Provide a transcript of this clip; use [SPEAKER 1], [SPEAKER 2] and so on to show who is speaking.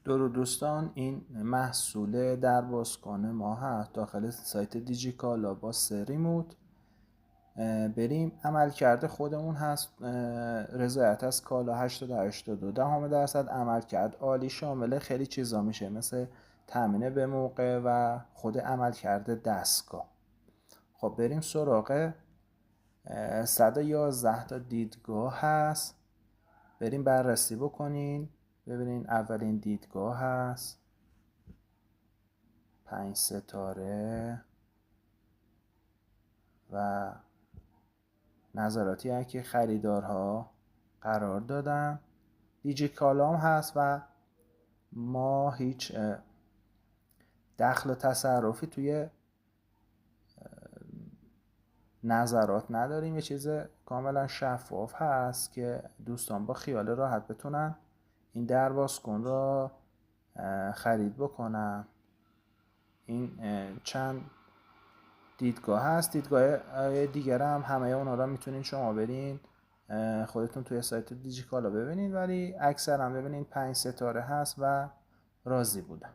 [SPEAKER 1] درود دوستان، این محصول در بازکن ما هست داخل سایت دیجیکالا با ریموت. بریم عملکرد خودمون هست. رضایت از کالا 80.82% عملکرد عالی، شامل خیلی چیزا میشه مثل تامین به موقع و خود عملکرد دستگاه. خب بریم سراغ 111 تا دیدگاه هست. بریم بررسی بکنین. ببینین اولین دیدگاه هست 5 ستاره و نظراتی هست که خریدارها قرار دادن. دیجیکالا هست و ما هیچ دخل و تصرفی توی نظرات نداریم. یه چیز کاملا شفاف هست که دوستان با خیال راحت بتونن این دربازکن را خرید بکنن. این چند دیدگاه هست. دیدگاه دیگر هم همه اونا را میتونین شما برین خودتون توی سایت دیجیکالا ببینین، ولی اکثر هم ببینین 5 ستاره هست و راضی بودن.